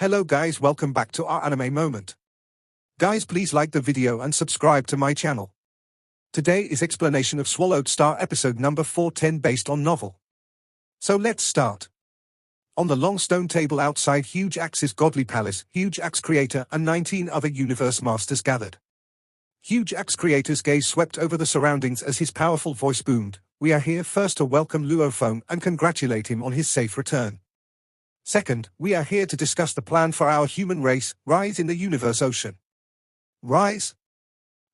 Hello guys, welcome back to our anime moment. Guys, please like the video and subscribe to my channel. Today is explanation of Swallowed Star episode number 410 based on novel. So let's start. On the long stone table outside Huge Axe's godly palace, Huge Axe Creator and 19 other universe masters gathered. Huge Axe Creator's gaze swept over the surroundings as his powerful voice boomed. We are here first to welcome Luofeng and congratulate him on his safe return. Second, we are here to discuss the plan for our human race, rise in the universe ocean. Rise?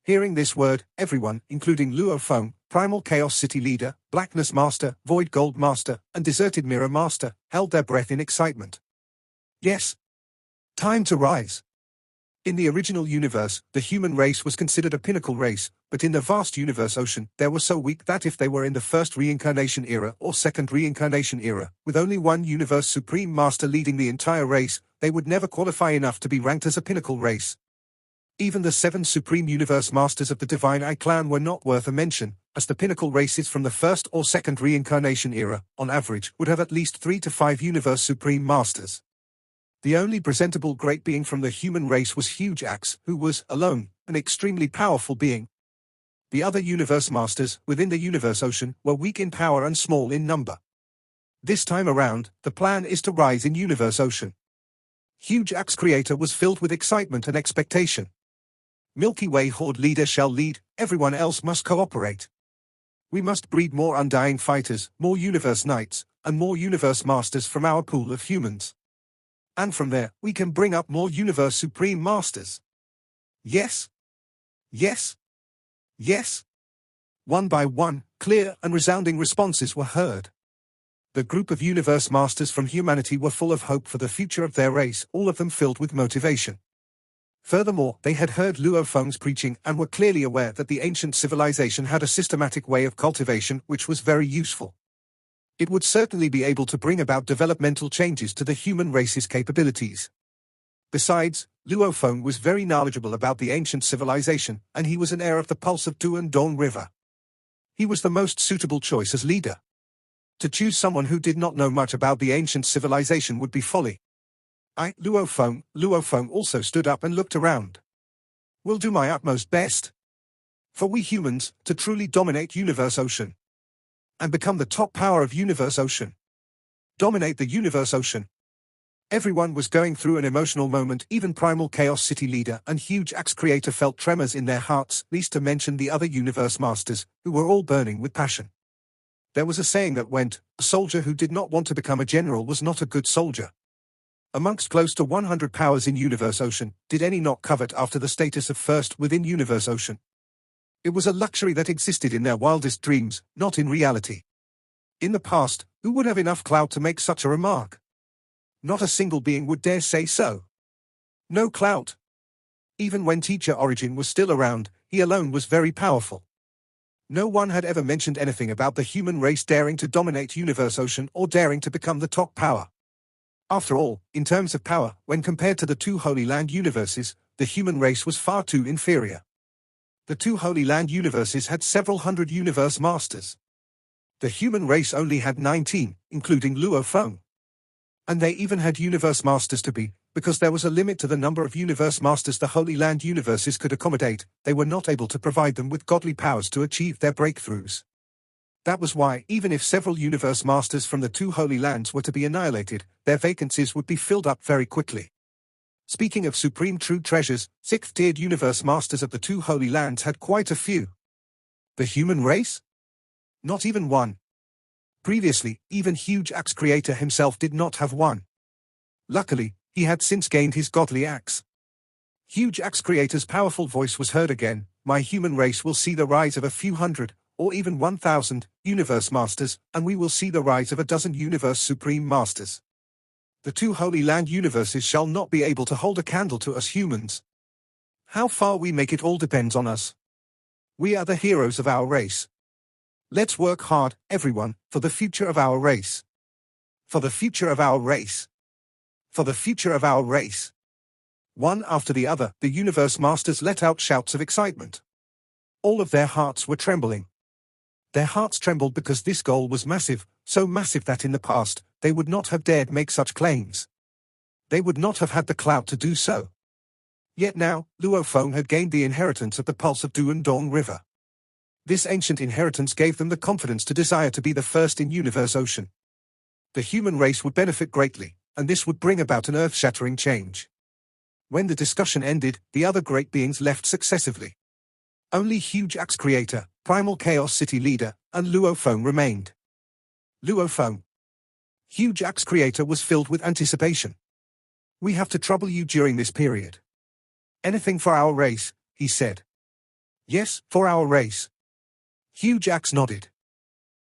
Hearing this word, everyone, including Luofeng, Primal Chaos City Leader, Blackness Master, Void Gold Master, and Deserted Mirror Master, held their breath in excitement. Yes. Time to rise. In the original universe, the human race was considered a pinnacle race, but in the vast universe ocean, they were so weak that if they were in the first reincarnation era or second reincarnation era, with only one universe supreme master leading the entire race, they would never qualify enough to be ranked as a pinnacle race. Even the 7 supreme universe masters of the Divine Eye clan were not worth a mention, as the pinnacle races from the first or second reincarnation era, on average, would have at least 3 to 5 universe supreme masters. The only presentable great being from the human race was Huge Axe, who was, alone, an extremely powerful being. The other universe masters, within the universe ocean, were weak in power and small in number. This time around, the plan is to rise in universe ocean. Huge Axe Creator was filled with excitement and expectation. Milky Way Horde leader shall lead, everyone else must cooperate. We must breed more undying fighters, more universe knights, and more universe masters from our pool of humans. And from there, we can bring up more universe supreme masters. Yes. Yes. Yes. One by one, clear and resounding responses were heard. The group of universe masters from humanity were full of hope for the future of their race, all of them filled with motivation. Furthermore, they had heard Luofeng's preaching and were clearly aware that the ancient civilization had a systematic way of cultivation which was very useful. It would certainly be able to bring about developmental changes to the human race's capabilities. Besides, Luofeng was very knowledgeable about the ancient civilization, and he was an heir of the pulse of Duan Dong River. He was the most suitable choice as leader. To choose someone who did not know much about the ancient civilization would be folly. Luofeng also stood up and looked around. Will do my utmost best. For we humans, to truly dominate universe ocean. And become the top power of universe ocean. Dominate the universe ocean. Everyone was going through an emotional moment, even Primal Chaos City Leader and Huge Axe Creator felt tremors in their hearts, least to mention the other universe masters, who were all burning with passion. There was a saying that went, a soldier who did not want to become a general was not a good soldier. Amongst close to 100 powers in universe ocean, did any not covet after the status of first within universe ocean? It was a luxury that existed in their wildest dreams, not in reality. In the past, who would have enough clout to make such a remark? Not a single being would dare say so. No clout. Even when Teacher Origin was still around, he alone was very powerful. No one had ever mentioned anything about the human race daring to dominate universe ocean or daring to become the top power. After all, in terms of power, when compared to the 2 Holy Land universes, the human race was far too inferior. The 2 Holy Land universes had several hundred universe masters. The human race only had 19, including Luofeng. And they even had universe masters to be, because there was a limit to the number of universe masters the Holy Land universes could accommodate, they were not able to provide them with godly powers to achieve their breakthroughs. That was why, even if several universe masters from the 2 Holy Lands were to be annihilated, their vacancies would be filled up very quickly. Speaking of supreme true treasures, 6th-tiered universe masters of the 2 Holy Lands had quite a few. The human race? Not even one. Previously, even Huge Axe Creator himself did not have one. Luckily, he had since gained his godly axe. Huge Axe Creator's powerful voice was heard again. My human race will see the rise of a few hundred, or even 1,000, universe masters, and we will see the rise of a dozen universe supreme masters. The 2 Holy Land universes shall not be able to hold a candle to us humans. How far we make it all depends on us. We are the heroes of our race. Let's work hard, everyone, for the future of our race. For the future of our race. For the future of our race. One after the other, the universe masters let out shouts of excitement. All of their hearts were trembling. Their hearts trembled because this goal was massive, so massive that in the past, they would not have dared make such claims. They would not have had the clout to do so. Yet now, Luo Feng had gained the inheritance of the pulse of Du and Dong River. This ancient inheritance gave them the confidence to desire to be the first in universe ocean. The human race would benefit greatly, and this would bring about an earth-shattering change. When the discussion ended, the other great beings left successively. Only Huge Axe Creator, Primal Chaos City Leader, and Luo Feng remained. Luo Feng. Huge Axe Creator was filled with anticipation. We have to trouble you during this period. Anything for our race, he said. Yes, for our race. Huge Axe nodded.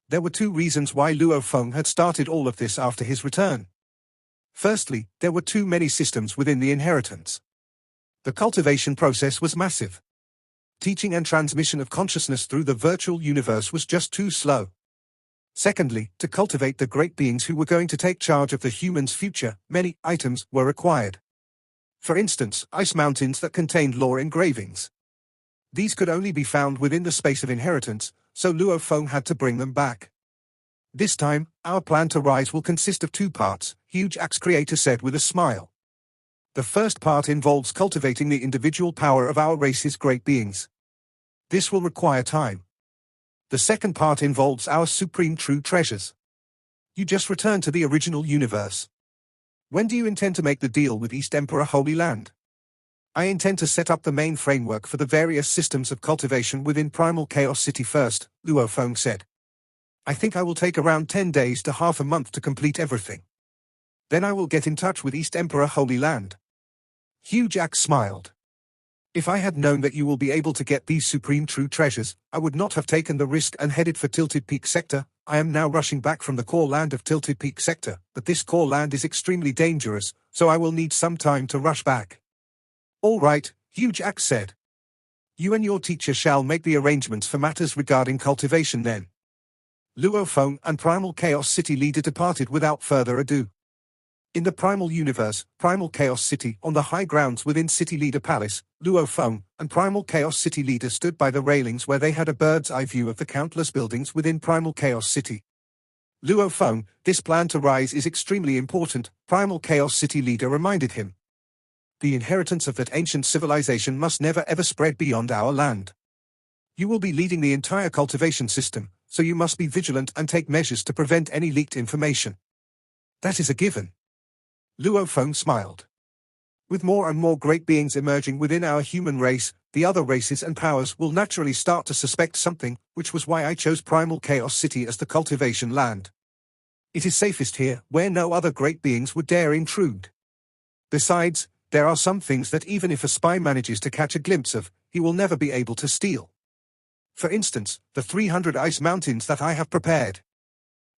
There were two reasons why Luo Feng had started all of this after his return. Firstly, there were too many systems within the inheritance. The cultivation process was massive. Teaching and transmission of consciousness through the virtual universe was just too slow. Secondly, to cultivate the great beings who were going to take charge of the human's future, many items were required. For instance, ice mountains that contained lore engravings. These could only be found within the space of inheritance, so Luo Feng had to bring them back. This time, our plan to rise will consist of two parts, Huge Axe Creator said with a smile. The first part involves cultivating the individual power of our race's great beings. This will require time. The second part involves our supreme true treasures. You just returned to the original universe. When do you intend to make the deal with East Emperor Holy Land? I intend to set up the main framework for the various systems of cultivation within Primal Chaos City first, Luo Feng said. I think I will take around 10 days to half a month to complete everything. Then I will get in touch with East Emperor Holy Land. Huge Axe smiled. If I had known that you will be able to get these supreme true treasures, I would not have taken the risk and headed for Tilted Peak Sector. I am now rushing back from the core land of Tilted Peak Sector, but this core land is extremely dangerous, so I will need some time to rush back. All right, Huge Axe said. You and your teacher shall make the arrangements for matters regarding cultivation then. Luo Feng and Primal Chaos City Leader departed without further ado. In the Primal Universe, Primal Chaos City, on the high grounds within City Leader Palace, Luo Feng and Primal Chaos City Leader stood by the railings where they had a bird's-eye view of the countless buildings within Primal Chaos City. Luo Feng, this plan to rise is extremely important, Primal Chaos City Leader reminded him. The inheritance of that ancient civilization must never ever spread beyond our land. You will be leading the entire cultivation system, so you must be vigilant and take measures to prevent any leaked information. That is a given. Luo Feng smiled. With more and more great beings emerging within our human race, the other races and powers will naturally start to suspect something, which was why I chose Primal Chaos City as the cultivation land. It is safest here, where no other great beings would dare intrude. Besides, there are some things that even if a spy manages to catch a glimpse of, he will never be able to steal. For instance, the 300 ice mountains that I have prepared.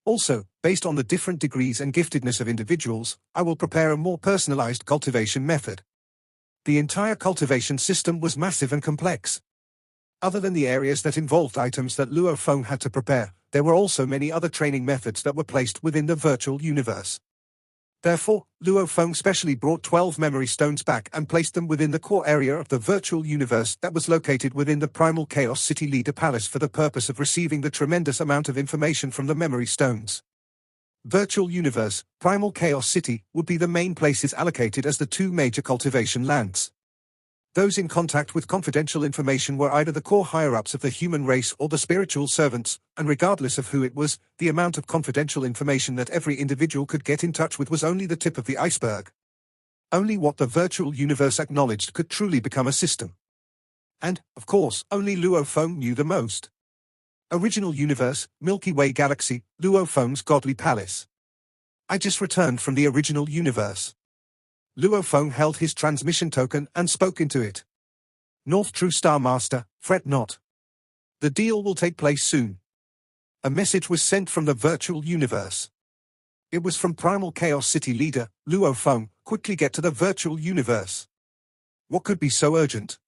Also, based on the different degrees and giftedness of individuals, I will prepare a more personalized cultivation method. The entire cultivation system was massive and complex. Other than the areas that involved items that Luo Feng had to prepare, there were also many other training methods that were placed within the virtual universe. Therefore, Luo Feng specially brought 12 memory stones back and placed them within the core area of the virtual universe that was located within the Primal Chaos City Leader Palace for the purpose of receiving the tremendous amount of information from the memory stones. Virtual Universe, Primal Chaos City, would be the main places allocated as the two major cultivation lands. Those in contact with confidential information were either the core higher-ups of the human race or the spiritual servants, and regardless of who it was, the amount of confidential information that every individual could get in touch with was only the tip of the iceberg. Only what the virtual universe acknowledged could truly become a system. And, of course, only Luo Feng knew the most. Original Universe, Milky Way Galaxy, Luo Feng's Godly Palace. I just returned from the original universe. Luo Feng held his transmission token and spoke into it. North True Star Master, fret not. The deal will take place soon. A message was sent from the virtual universe. It was from Primal Chaos City Leader, Luo Feng, quickly get to the virtual universe. What could be so urgent?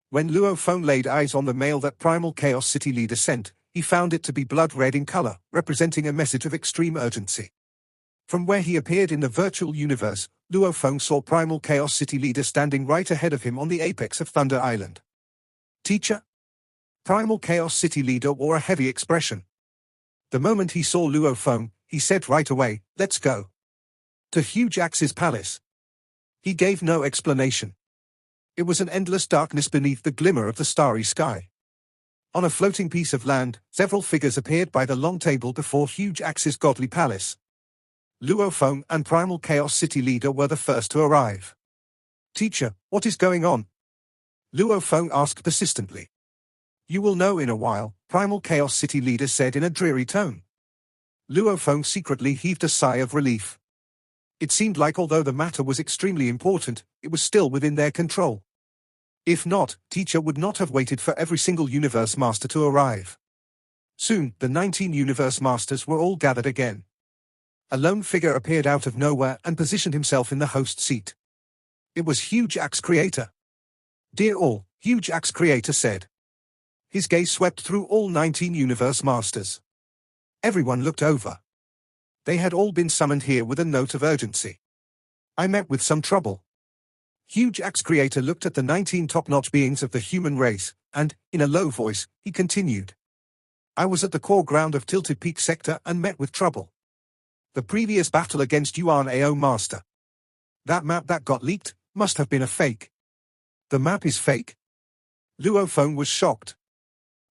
When Luo Feng laid eyes on the mail that Primal Chaos City Leader sent, he found it to be blood red in color, representing a message of extreme urgency. From where he appeared in the virtual universe, Luo Feng saw Primal Chaos City Leader standing right ahead of him on the apex of Thunder Island. Teacher? Primal Chaos City Leader wore a heavy expression. The moment he saw Luo Feng, he said right away, let's go. To Huge Axe's palace. He gave no explanation. It was an endless darkness beneath the glimmer of the starry sky. On a floating piece of land, several figures appeared by the long table before Huge Axe's godly palace. Luo Feng and Primal Chaos City Leader were the first to arrive. "Teacher, what is going on?" Luo Feng asked persistently. "You will know in a while," Primal Chaos City Leader said in a dreary tone. Luo Feng secretly heaved a sigh of relief. It seemed like although the matter was extremely important, it was still within their control. If not, Teacher would not have waited for every single Universe Master to arrive. Soon, the 19 Universe Masters were all gathered again. A lone figure appeared out of nowhere and positioned himself in the host seat. It was Huge Axe Creator. "Dear all," Huge Axe Creator said. His gaze swept through all 19 Universe Masters. Everyone looked over. They had all been summoned here with a note of urgency. "I met with some trouble." Huge Axe Creator looked at the 19 top-notch beings of the human race, and, in a low voice, he continued. "I was at the core ground of Tilted Peak Sector and met with trouble. The previous battle against Yuan Ao Master. That map that got leaked must have been a fake." "The map is fake?" Luo Feng was shocked.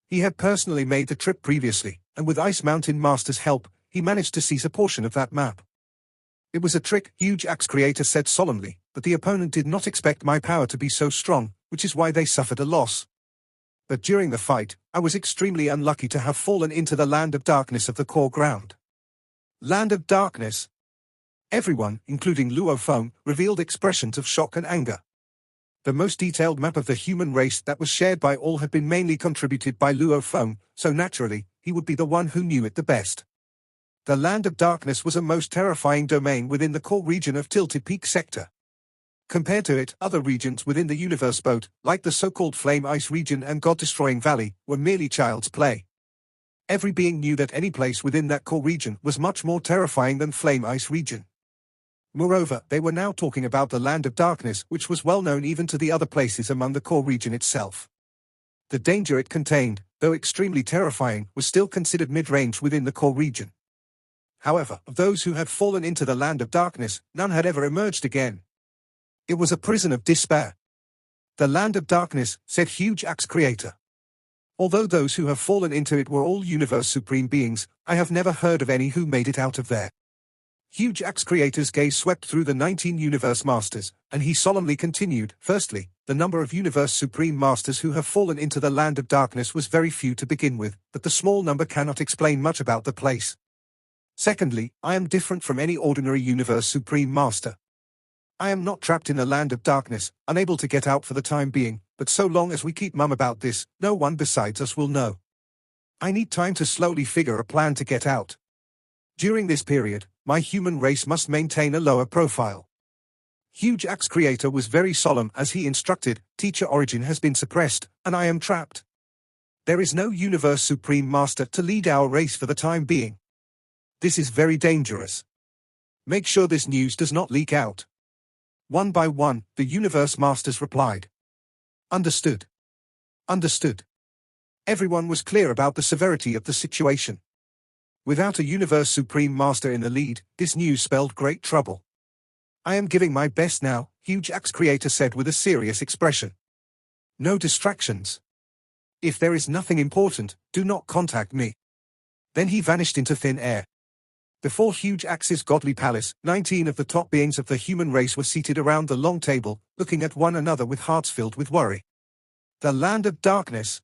He had personally made the trip previously, and with Ice Mountain Master's help, he managed to seize a portion of that map. "It was a trick," Huge Axe Creator said solemnly, "but the opponent did not expect my power to be so strong, which is why they suffered a loss. But during the fight, I was extremely unlucky to have fallen into the Land of Darkness of the core ground." Land of Darkness? Everyone, including Luo Feng, revealed expressions of shock and anger. The most detailed map of the human race that was shared by all had been mainly contributed by Luo Feng, so naturally, he would be the one who knew it the best. The Land of Darkness was a most terrifying domain within the core region of Tilted Peak Sector. Compared to it, other regions within the universe boat, like the so-called Flame Ice region and God-destroying Valley, were merely child's play. Every being knew that any place within that core region was much more terrifying than Flame Ice region. Moreover, they were now talking about the Land of Darkness, which was well known even to the other places among the core region itself. The danger it contained, though extremely terrifying, was still considered mid-range within the core region. However, of those who had fallen into the Land of Darkness, none had ever emerged again. It was a prison of despair. "The Land of Darkness," said Huge Axe Creator. "Although those who have fallen into it were all Universe Supreme beings, I have never heard of any who made it out of there." Huge Axe Creator's gaze swept through the 19 Universe Masters, and he solemnly continued, "Firstly, the number of Universe Supreme Masters who have fallen into the Land of Darkness was very few to begin with, but the small number cannot explain much about the place. Secondly, I am different from any ordinary Universe Supreme Master. I am not trapped in a Land of Darkness, unable to get out for the time being, but so long as we keep mum about this, no one besides us will know. I need time to slowly figure a plan to get out. During this period, my human race must maintain a lower profile." Huge Axe Creator was very solemn as he instructed, "Teacher Origin has been suppressed, and I am trapped. There is no Universe Supreme Master to lead our race for the time being. This is very dangerous. Make sure this news does not leak out." One by one, the Universe Masters replied. "Understood. Understood." Everyone was clear about the severity of the situation. Without a Universe Supreme Master in the lead, this news spelled great trouble. "I am giving my best now," Huge Axe Creator said with a serious expression. "No distractions. If there is nothing important, do not contact me." Then he vanished into thin air. Before Huge Axe's godly palace, 19 of the top beings of the human race were seated around the long table, looking at one another with hearts filled with worry. The Land of Darkness.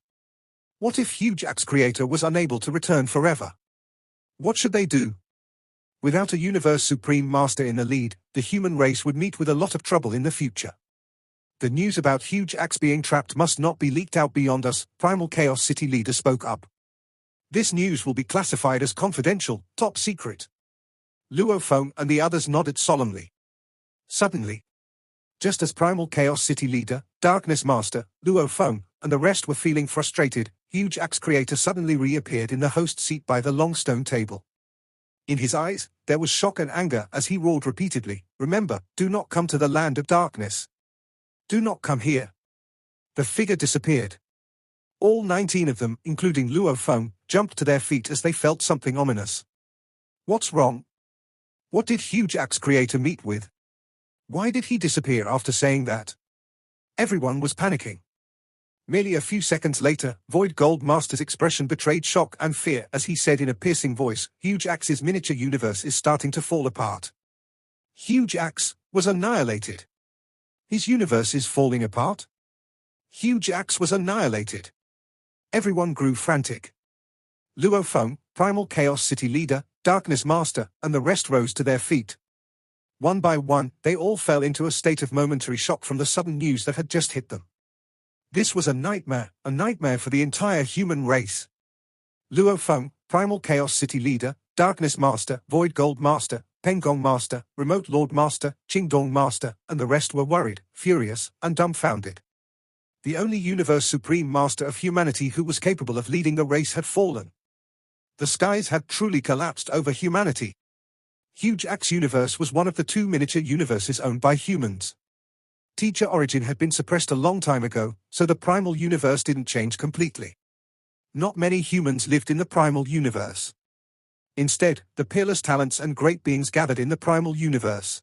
What if Huge Axe Creator was unable to return forever? What should they do? Without a Universe Supreme Master in the lead, the human race would meet with a lot of trouble in the future. The news about Huge Axe being trapped must not be leaked out beyond us, Primal Chaos City Leader spoke up. "This news will be classified as confidential, top secret." Luo Feng and the others nodded solemnly. Suddenly, just as Primal Chaos City Leader, Darkness Master, Luo Feng, and the rest were feeling frustrated, Huge Axe Creator suddenly reappeared in the host seat by the long stone table. In his eyes, there was shock and anger as he roared repeatedly, "Remember, do not come to the Land of Darkness. Do not come here." The figure disappeared. All 19 of them, including Luo Feng, jumped to their feet as they felt something ominous. What's wrong? What did Huge Axe Creator meet with? Why did he disappear after saying that? Everyone was panicking. Merely a few seconds later, Void Gold Master's expression betrayed shock and fear as he said in a piercing voice, Huge Axe's miniature universe is starting to fall apart. Huge Axe was annihilated. His universe is falling apart? Huge Axe was annihilated. Everyone grew frantic. Luo Feng, Primal Chaos City Leader, Darkness Master, and the rest rose to their feet. One by one, they all fell into a state of momentary shock from the sudden news that had just hit them. This was a nightmare for the entire human race. Luo Feng, Primal Chaos City Leader, Darkness Master, Void Gold Master, Pengong Master, Remote Lord Master, Qingdong Master, and the rest were worried, furious, and dumbfounded. The only Universe Supreme Master of humanity who was capable of leading the race had fallen. The skies had truly collapsed over humanity. Huge Axe Universe was one of the two miniature universes owned by humans. Teacher origin had been suppressed a long time ago, so the primal universe didn't change completely. Not many humans lived in the primal universe. Instead, the peerless talents and great beings gathered in the primal universe.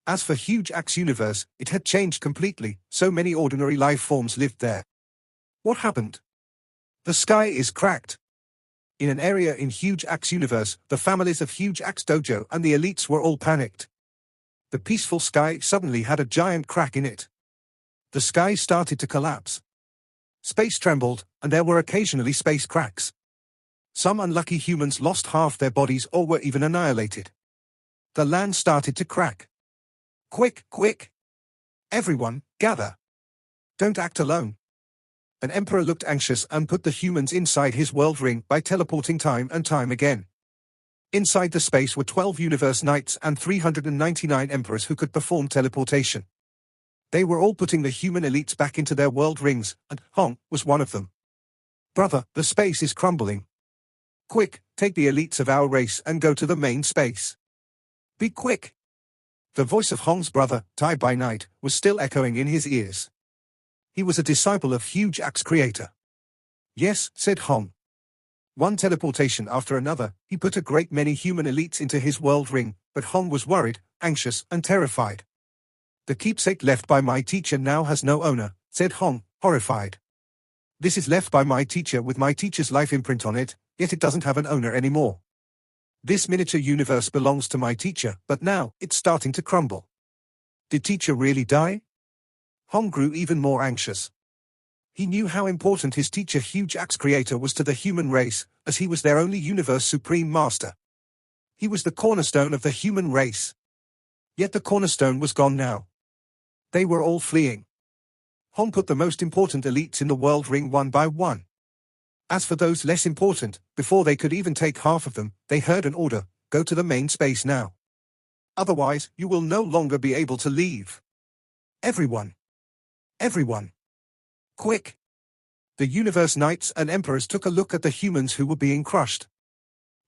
As for Huge Axe Universe, it had changed completely, so many ordinary life forms lived there. What happened? The sky is cracked. In an area in Huge Axe Universe, the families of Huge Axe Dojo and the elites were all panicked. The peaceful sky suddenly had a giant crack in it. The sky started to collapse. Space trembled, and there were occasionally space cracks. Some unlucky humans lost half their bodies or were even annihilated. The land started to crack. Quick, quick! Everyone, gather! Don't act alone. An emperor looked anxious and put the humans inside his world ring by teleporting time and time again. Inside the space were 12 universe knights and 399 emperors who could perform teleportation. They were all putting the human elites back into their world rings, and Hong was one of them. Brother, the space is crumbling. Quick, take the elites of our race and go to the main space. Be quick! The voice of Hong's brother, Tai by Night, was still echoing in his ears. He was a disciple of Huge Axe Creator. Yes, said Hong. One teleportation after another, he put a great many human elites into his world ring, but Hong was worried, anxious, and terrified. The keepsake left by my teacher now has no owner, said Hong, horrified. This is left by my teacher with my teacher's life imprint on it, yet it doesn't have an owner anymore. This miniature universe belongs to my teacher, but now, it's starting to crumble. Did teacher really die? Hong grew even more anxious. He knew how important his teacher Huge Axe Creator was to the human race, as he was their only Universe Supreme Master. He was the cornerstone of the human race. Yet the cornerstone was gone now. They were all fleeing. Hong put the most important elites in the world ring one by one. As for those less important, before they could even take half of them, they heard an order, go to the main space now. Otherwise, you will no longer be able to leave. Everyone. Everyone. Quick! The Universe Knights and Emperors took a look at the humans who were being crushed.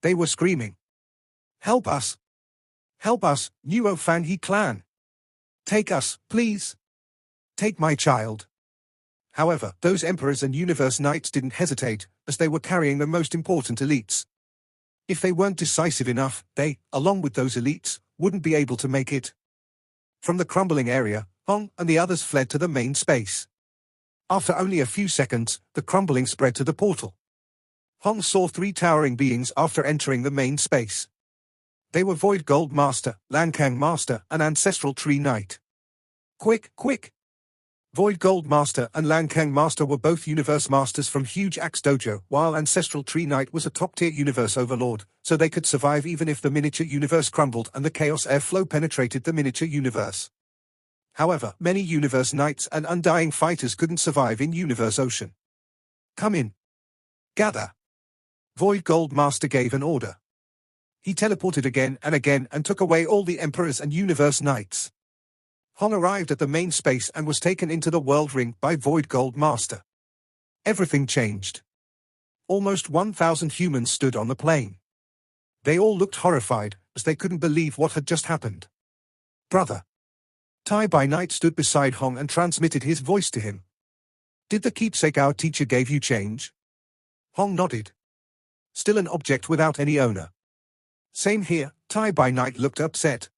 They were screaming. Help us! Help us, Nuo Fan He clan! Take us, please! Take my child! However, those Emperors and Universe Knights didn't hesitate, as they were carrying the most important elites. If they weren't decisive enough, they, along with those elites, wouldn't be able to make it. From the crumbling area, Hong and the others fled to the main space. After only a few seconds, the crumbling spread to the portal. Hong saw 3 towering beings after entering the main space. They were Void Gold Master, Lankang Master, and Ancestral Tree Knight. Quick, quick! Void Gold Master and Lankang Master were both Universe Masters from Huge Axe Dojo, while Ancestral Tree Knight was a top-tier Universe Overlord, so they could survive even if the miniature universe crumbled and the Chaos Airflow penetrated the miniature universe. However, many Universe Knights and Undying Fighters couldn't survive in Universe Ocean. Come in. Gather. Void Gold Master gave an order. He teleported again and took away all the Emperors and Universe Knights. Hong arrived at the main space and was taken into the world ring by Void Gold Master. Everything changed. Almost 1,000 humans stood on the plain. They all looked horrified, as they couldn't believe what had just happened. Brother. Tai by Night stood beside Hong and transmitted his voice to him. Did the keepsake our teacher gave you change? Hong nodded. Still an object without any owner. Same here, Tai by Night looked upset.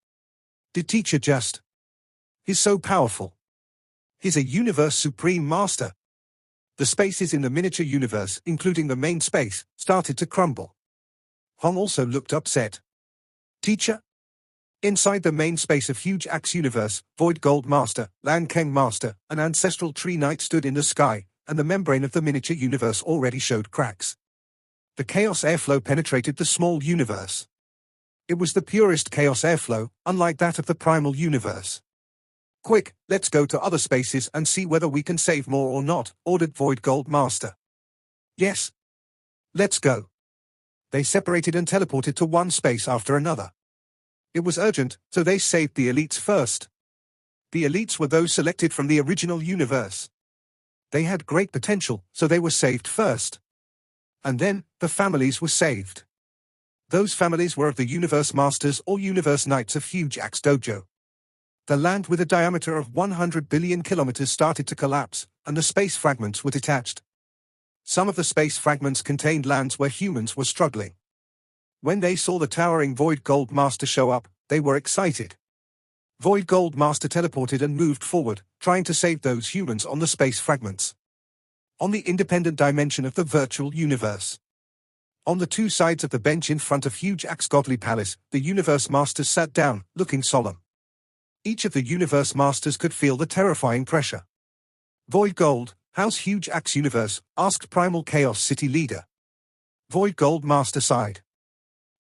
Did teacher just... He's so powerful. He's a universe supreme master. The spaces in the miniature universe, including the main space, started to crumble. Hong also looked upset. Teacher? Inside the main space of Huge Axe Universe, Void Gold Master, Lan Keng Master, an ancestral tree knight stood in the sky, and the membrane of the miniature universe already showed cracks. The chaos airflow penetrated the small universe. It was the purest chaos airflow, unlike that of the primal universe. Quick, let's go to other spaces and see whether we can save more or not, ordered Void Gold Master. Yes. Let's go. They separated and teleported to one space after another. It was urgent, so they saved the elites first. The elites were those selected from the original universe. They had great potential, so they were saved first. And then, the families were saved. Those families were of the Universe Masters or Universe Knights of Huge Axe Dojo. The land with a diameter of 100 billion kilometers started to collapse, and the space fragments were detached. Some of the space fragments contained lands where humans were struggling. When they saw the towering Void Gold Master show up, they were excited. Void Gold Master teleported and moved forward, trying to save those humans on the space fragments. On the independent dimension of the virtual universe. On the two sides of the bench in front of Huge Axe Godly Palace, the Universe Masters sat down, looking solemn. Each of the Universe Masters could feel the terrifying pressure. Void Gold, how's Huge Axe Universe? Asked Primal Chaos City Leader. Void Gold Master sighed.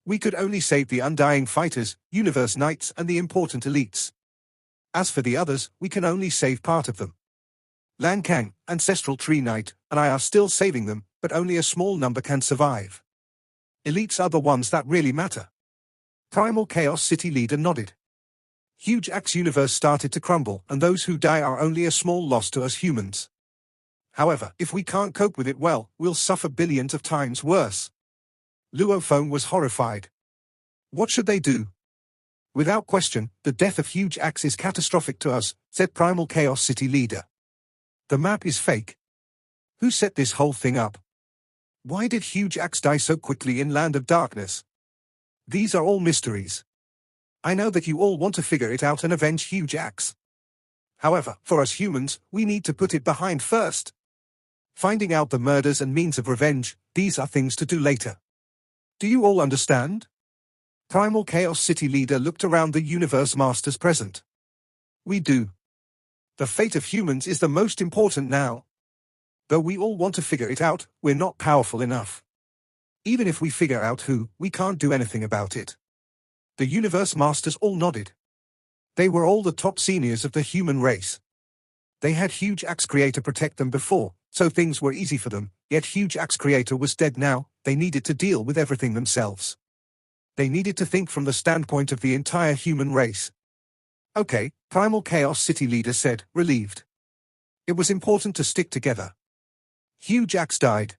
We could only save the undying fighters, Universe Knights and the important elites. As for the others, we can only save part of them. Lan Kang, Ancestral Tree Knight, and I are still saving them, but only a small number can survive. Elites are the ones that really matter. Primal Chaos City Leader nodded. Huge Axe Universe started to crumble, and those who die are only a small loss to us humans. However, if we can't cope with it well, we'll suffer billions of times worse. Luo Feng was horrified. What should they do? Without question, the death of Huge Axe is catastrophic to us, said Primal Chaos City Leader. The map is fake. Who set this whole thing up? Why did Huge Axe die so quickly in Land of Darkness? These are all mysteries. I know that you all want to figure it out and avenge Huge Axe. However, for us humans, we need to put it behind first. Finding out the murders and means of revenge, these are things to do later. Do you all understand? Primal Chaos City Leader looked around the Universe Masters present. We do. The fate of humans is the most important now. Though we all want to figure it out, we're not powerful enough. Even if we figure out who, we can't do anything about it. The Universe Masters all nodded. They were all the top seniors of the human race. They had Huge Axe Creator protect them before, so things were easy for them, yet Huge Axe Creator was dead now, they needed to deal with everything themselves. They needed to think from the standpoint of the entire human race. Okay, Primal Chaos City Leader said, relieved. It was important to stick together. Huge Axe died.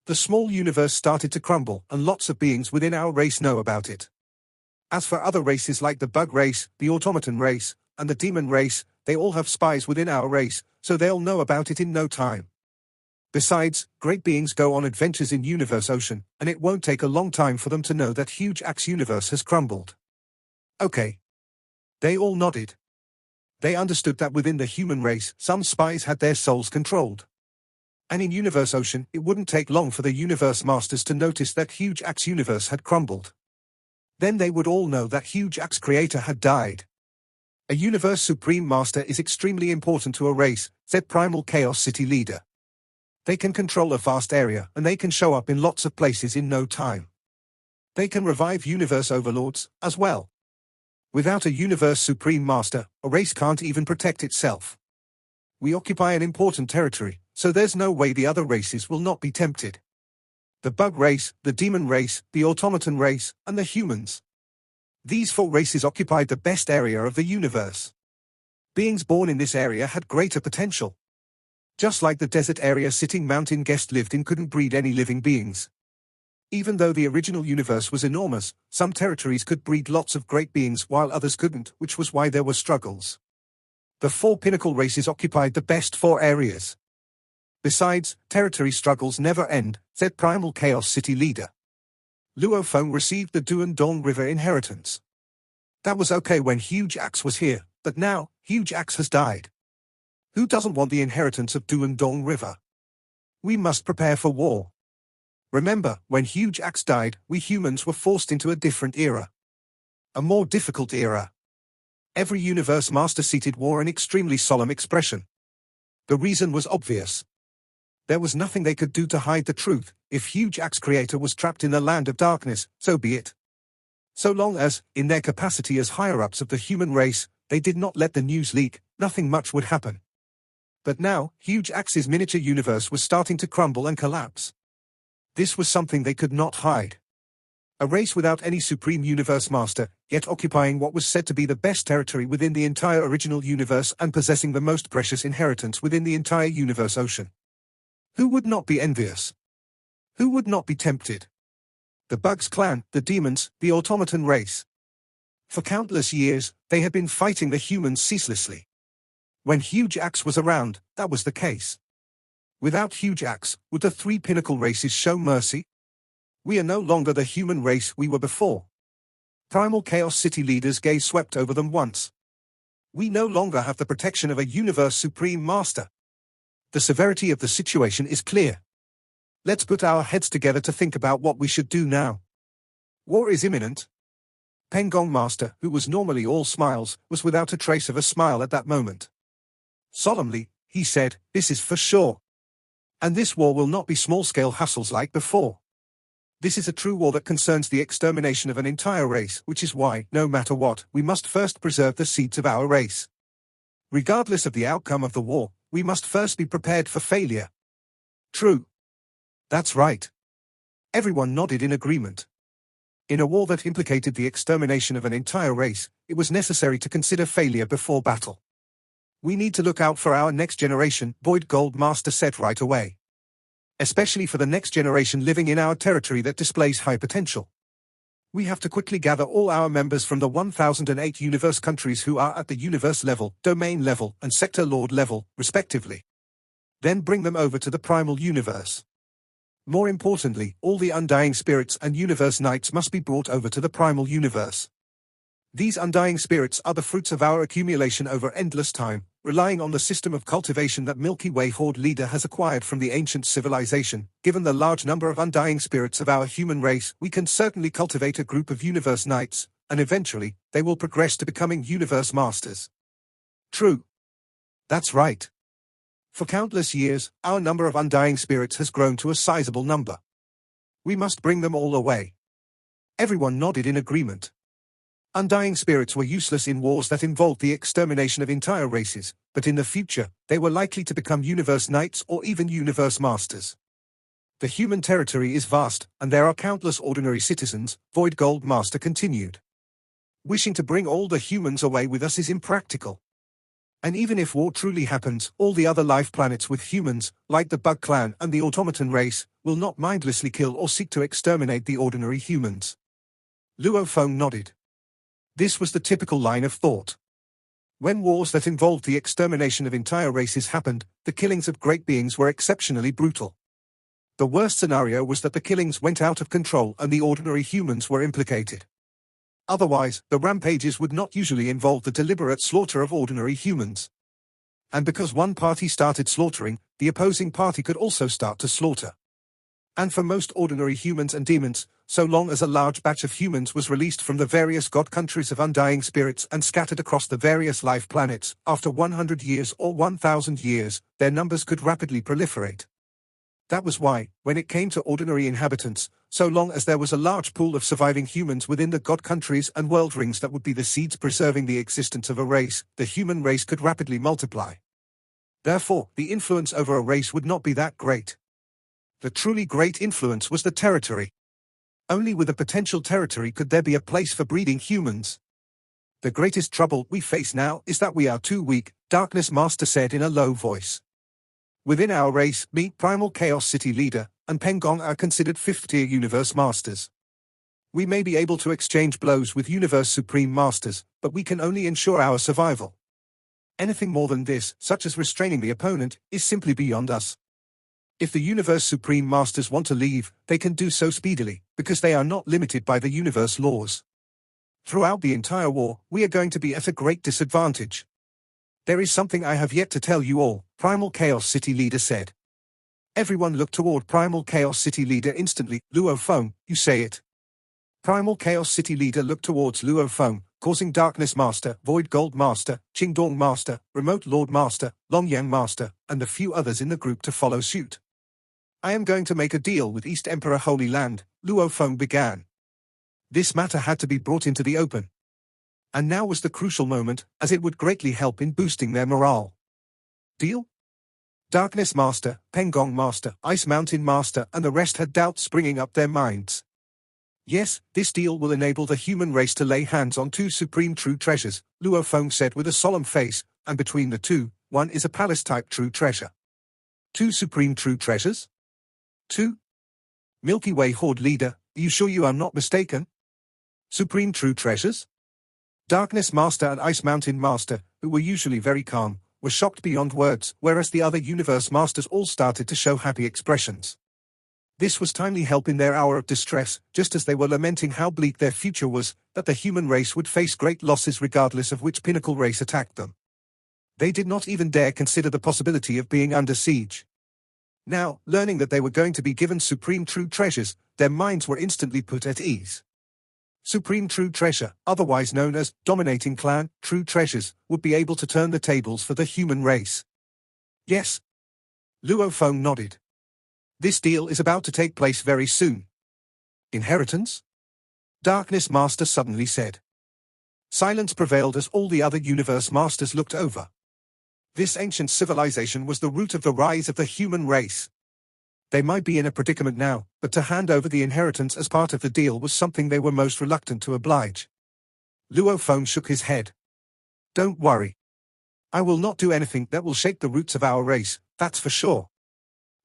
The small universe started to crumble, and lots of beings within our race know about it. As for other races like the bug race, the automaton race, and the demon race, they all have spies within our race, so they'll know about it in no time. Besides, great beings go on adventures in Universe Ocean, and it won't take a long time for them to know that Huge Axe Universe has crumbled. Okay. They all nodded. They understood that within the human race, some spies had their souls controlled. And in Universe Ocean, it wouldn't take long for the Universe Masters to notice that Huge Axe Universe had crumbled. Then they would all know that Huge Axe Creator had died. A Universe Supreme Master is extremely important to a race, said Primal Chaos City Leader. They can control a vast area, and they can show up in lots of places in no time. They can revive Universe Overlords, as well. Without a Universe Supreme Master, a race can't even protect itself. We occupy an important territory, so there's no way the other races will not be tempted. The bug race, the demon race, the automaton race, and the humans. These 4 races occupied the best area of the universe. Beings born in this area had greater potential. Just like the desert area Sitting Mountain Guest lived in couldn't breed any living beings. Even though the original universe was enormous, some territories could breed lots of great beings while others couldn't, which was why there were struggles. The 4 pinnacle races occupied the best 4 areas. Besides, territory struggles never end, said Primal Chaos City Leader. Luo Feng received the Duan Dong River inheritance. That was okay when Huge Axe was here, But now, Huge Axe has died. Who doesn't want the inheritance of Duandong River? We must prepare for war. Remember, when Huge Axe died, we humans were forced into a different era. A more difficult era. Every universe master seated wore an extremely solemn expression. The reason was obvious. There was nothing they could do to hide the truth. If Huge Axe Creator was trapped in the land of darkness, so be it. So long as, in their capacity as higher-ups of the human race, they did not let the news leak, nothing much would happen. But now, Huge Axe's miniature universe was starting to crumble and collapse. This was something they could not hide. A race without any supreme universe master, yet occupying what was said to be the best territory within the entire original universe and possessing the most precious inheritance within the entire universe ocean. Who would not be envious? Who would not be tempted? The Bugs clan, the demons, the automaton race. For countless years, they had been fighting the humans ceaselessly. When Huge Axe was around, that was the case. Without Huge Axe, would the three pinnacle races show mercy? We are no longer the human race we were before. Primal Chaos City leaders gaze swept over them once. We no longer have the protection of a universe supreme master. The severity of the situation is clear. Let's put our heads together to think about what we should do now. War is imminent. Pengong Master, who was normally all smiles, was without a trace of a smile at that moment. Solemnly, he said, "This is for sure. And this war will not be small-scale hassles like before. This is a true war that concerns the extermination of an entire race, which is why, no matter what, we must first preserve the seeds of our race. Regardless of the outcome of the war, we must first be prepared for failure." True. That's right. Everyone nodded in agreement. In a war that implicated the extermination of an entire race, it was necessary to consider failure before battle. We need to look out for our next generation, Void Gold Master said right away. Especially for the next generation living in our territory that displays high potential. We have to quickly gather all our members from the 1008 universe countries who are at the universe level, domain level, and sector lord level, respectively. Then bring them over to the primal universe. More importantly, all the undying spirits and universe knights must be brought over to the primal universe. These undying spirits are the fruits of our accumulation over endless time, relying on the system of cultivation that Milky Way Horde leader has acquired from the ancient civilization. Given the large number of undying spirits of our human race, we can certainly cultivate a group of universe knights, and eventually, they will progress to becoming universe masters. True. That's right. For countless years, our number of undying spirits has grown to a sizable number. We must bring them all away. Everyone nodded in agreement. Undying spirits were useless in wars that involved the extermination of entire races, but in the future, they were likely to become universe knights or even universe masters. The human territory is vast, and there are countless ordinary citizens, Void Gold Master continued. Wishing to bring all the humans away with us is impractical. And even if war truly happens, all the other life planets with humans, like the Bug Clan and the automaton race, will not mindlessly kill or seek to exterminate the ordinary humans. Luo Feng nodded. This was the typical line of thought. When wars that involved the extermination of entire races happened, the killings of great beings were exceptionally brutal. The worst scenario was that the killings went out of control and the ordinary humans were implicated. Otherwise, the rampages would not usually involve the deliberate slaughter of ordinary humans. And because one party started slaughtering, the opposing party could also start to slaughter. And for most ordinary humans and demons, so long as a large batch of humans was released from the various god countries of undying spirits and scattered across the various life planets, after 100 years or 1,000 years, their numbers could rapidly proliferate. That was why, when it came to ordinary inhabitants, so long as there was a large pool of surviving humans within the god countries and world rings that would be the seeds preserving the existence of a race, the human race could rapidly multiply. Therefore, the influence over a race would not be that great. The truly great influence was the territory. Only with a potential territory could there be a place for breeding humans. The greatest trouble we face now is that we are too weak, Darkness Master said in a low voice. Within our race, me, Primal Chaos City Leader, and Pengong are considered fifth-tier Universe Masters. We may be able to exchange blows with Universe Supreme Masters, but we can only ensure our survival. Anything more than this, such as restraining the opponent, is simply beyond us. If the Universe Supreme Masters want to leave, they can do so speedily, because they are not limited by the universe laws. Throughout the entire war, we are going to be at a great disadvantage. There is something I have yet to tell you all, Primal Chaos City Leader said. Everyone looked toward Primal Chaos City Leader instantly. Luo Feng, you say it. Primal Chaos City Leader looked towards Luo Feng, causing Darkness Master, Void Gold Master, Qingdong Master, Remote Lord Master, Longyang Master, and a few others in the group to follow suit. I am going to make a deal with East Emperor Holy Land, Luo Feng began. This matter had to be brought into the open. And now was the crucial moment, as it would greatly help in boosting their morale. Deal? Darkness Master, Pengong Master, Ice Mountain Master, and the rest had doubts springing up their minds. Yes, this deal will enable the human race to lay hands on 2 supreme true treasures, Luo Feng said with a solemn face, and between the 2, one is a palace-type true treasure. 2 supreme true treasures? 2? Milky Way Horde Leader, are you sure you are not mistaken? Supreme true treasures? Darkness Master and Ice Mountain Master, who were usually very calm, were shocked beyond words, whereas the other Universe Masters all started to show happy expressions. This was timely help in their hour of distress, just as they were lamenting how bleak their future was, that the human race would face great losses regardless of which pinnacle race attacked them. They did not even dare consider the possibility of being under siege. Now, learning that they were going to be given supreme true treasures, their minds were instantly put at ease. Supreme True Treasure, otherwise known as Dominating Clan, True Treasures, would be able to turn the tables for the human race. Yes. Luo Feng nodded. This deal is about to take place very soon. Inheritance? Darkness Master suddenly said. Silence prevailed as all the other Universe Masters looked over. This ancient civilization was the root of the rise of the human race. They might be in a predicament now, but to hand over the inheritance as part of the deal was something they were most reluctant to oblige. Luo Feng shook his head. Don't worry. I will not do anything that will shake the roots of our race, that's for sure.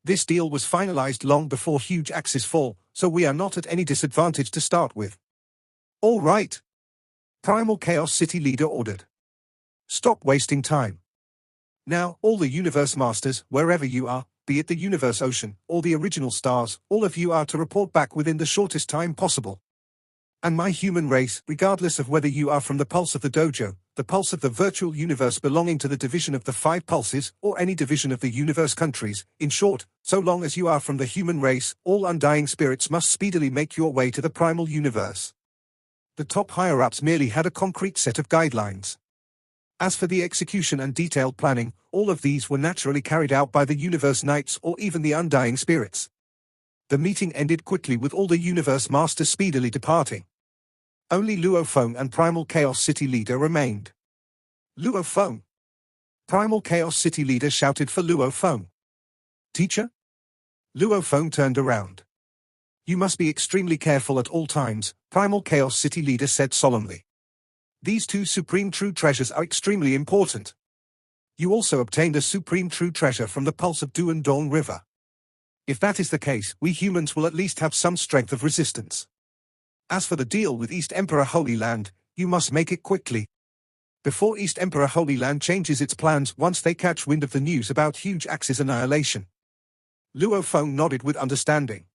This deal was finalized long before huge axes fall, so we are not at any disadvantage to start with. All right. Primal Chaos City Leader ordered. Stop wasting time. Now, all the Universe Masters, wherever you are, be it the Universe Ocean, or the original stars, all of you are to report back within the shortest time possible. And my human race, regardless of whether you are from the pulse of the dojo, the pulse of the virtual universe belonging to the division of the 5 pulses, or any division of the universe countries, in short, so long as you are from the human race, all undying spirits must speedily make your way to the primal universe. The top higher-ups merely had a concrete set of guidelines. As for the execution and detailed planning, all of these were naturally carried out by the Universe Knights or even the Undying Spirits. The meeting ended quickly with all the Universe Masters speedily departing. Only Luo Feng and Primal Chaos City Leader remained. Luo Feng. Primal Chaos City Leader shouted for Luo Feng. Teacher? Luo Feng turned around. You must be extremely careful at all times, Primal Chaos City Leader said solemnly. These 2 supreme true treasures are extremely important. You also obtained a supreme true treasure from the pulse of Duandong River. If that is the case, we humans will at least have some strength of resistance. As for the deal with East Emperor Holy Land, you must make it quickly. Before East Emperor Holy Land changes its plans once they catch wind of the news about huge Axis annihilation. Luo Feng nodded with understanding.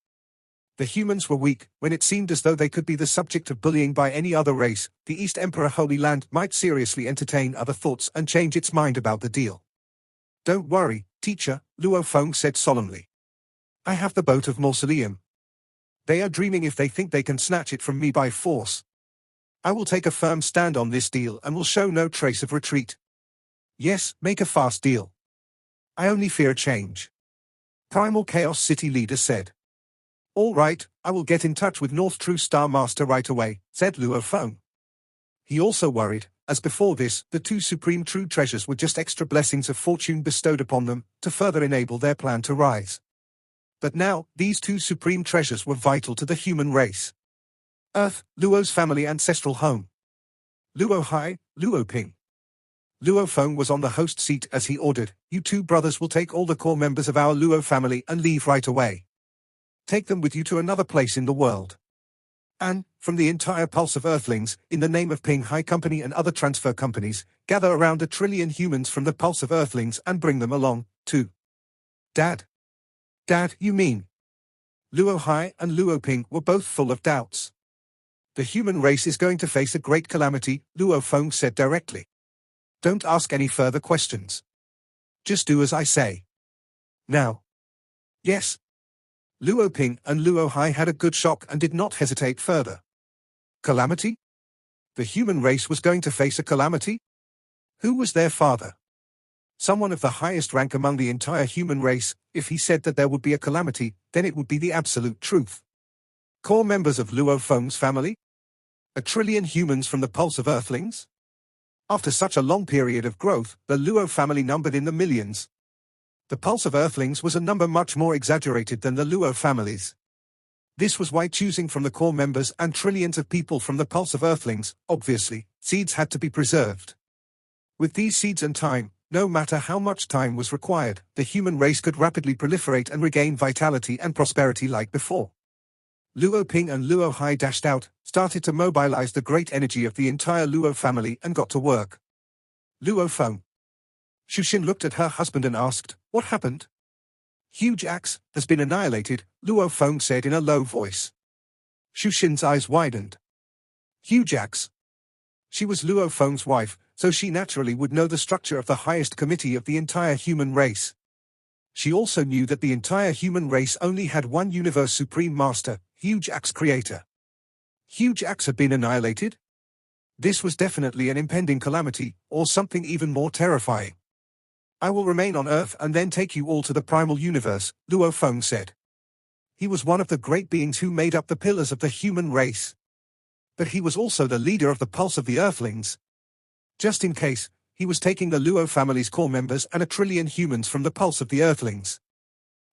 The humans were weak. When it seemed as though they could be the subject of bullying by any other race, the East Emperor Holy Land might seriously entertain other thoughts and change its mind about the deal. Don't worry, teacher, Luo Feng said solemnly. I have the boat of Mausoleum. They are dreaming if they think they can snatch it from me by force. I will take a firm stand on this deal and will show no trace of retreat. Yes, make a fast deal. I only fear change. Primal Chaos City Leader said. All right, I will get in touch with North True Star Master right away, said Luo Feng. He also worried, as before this, the 2 supreme true treasures were just extra blessings of fortune bestowed upon them, to further enable their plan to rise. But now, these 2 supreme treasures were vital to the human race. Earth, Luo's family ancestral home. Luo Hai, Luo Ping. Luo Feng was on the host seat as he ordered, you 2 brothers will take all the core members of our Luo family and leave right away. Take them with you to another place in the world. And, from the entire pulse of Earthlings, in the name of Ping Hai Company and other transfer companies, gather around 1 trillion humans from the pulse of Earthlings and bring them along, too. Dad? Dad, you mean? Luo Hai and Luo Ping were both full of doubts. The human race is going to face a great calamity, Luo Feng said directly. Don't ask any further questions. Just do as I say. Now. Yes. Luo Ping and Luo Hai had a good shock and did not hesitate further. Calamity? The human race was going to face a calamity? Who was their father? Someone of the highest rank among the entire human race. If he said that there would be a calamity, then it would be the absolute truth. Core members of Luo Feng's family? 1 trillion humans from the pulse of Earthlings? After such a long period of growth, the Luo family numbered in the millions. The pulse of Earthlings was a number much more exaggerated than the Luo families. This was why choosing from the core members and trillions of people from the pulse of Earthlings, obviously, seeds had to be preserved. With these seeds and time, no matter how much time was required, the human race could rapidly proliferate and regain vitality and prosperity like before. Luo Ping and Luo Hai dashed out, started to mobilize the great energy of the entire Luo family and got to work. Luo Feng. Xu Xin looked at her husband and asked, "What happened?" "Huge axe has been annihilated," Luo Feng said in a low voice. Xu Xin's eyes widened. Huge axe. She was Luo Feng's wife, so she naturally would know the structure of the highest committee of the entire human race. She also knew that the entire human race only had one universe supreme master, Huge Axe Creator. Huge Axe had been annihilated? This was definitely an impending calamity, or something even more terrifying. "I will remain on Earth and then take you all to the primal universe," Luo Feng said. He was one of the great beings who made up the pillars of the human race. But he was also the leader of the pulse of the Earthlings. Just in case, he was taking the Luo family's core members and 1 trillion humans from the pulse of the Earthlings.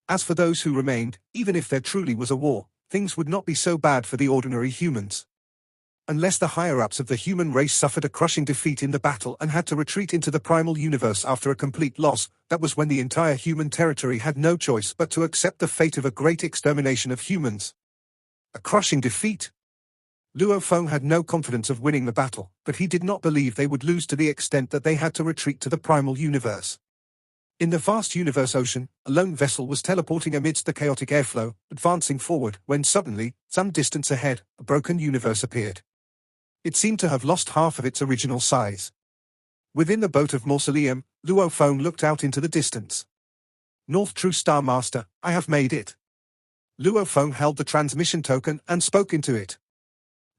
As for those who remained, even if there truly was a war, things would not be so bad for the ordinary humans. Unless the higher-ups of the human race suffered a crushing defeat in the battle and had to retreat into the primal universe after a complete loss, that was when the entire human territory had no choice but to accept the fate of a great extermination of humans. A crushing defeat? Luo Feng had no confidence of winning the battle, but he did not believe they would lose to the extent that they had to retreat to the primal universe. In the vast universe ocean, a lone vessel was teleporting amidst the chaotic airflow, advancing forward, when suddenly, some distance ahead, a broken universe appeared. It seemed to have lost half of its original size. Within the boat of Mausoleum, Luo Feng looked out into the distance. "North True Star Master, I have made it." Luo Feng held the transmission token and spoke into it.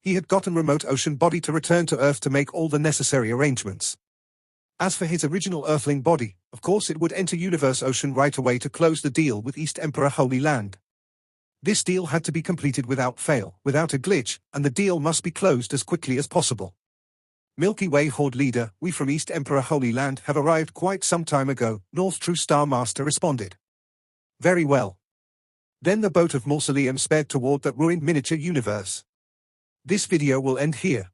He had gotten remote ocean body to return to Earth to make all the necessary arrangements. As for his original Earthling body, of course it would enter Universe Ocean right away to close the deal with East Emperor Holy Land. This deal had to be completed without fail, without a glitch, and the deal must be closed as quickly as possible. "Milky Way Horde Leader, we from East Emperor Holy Land have arrived quite some time ago," North True Star Master responded. "Very well." Then the boat of Mausoleum sped toward that ruined miniature universe. This video will end here.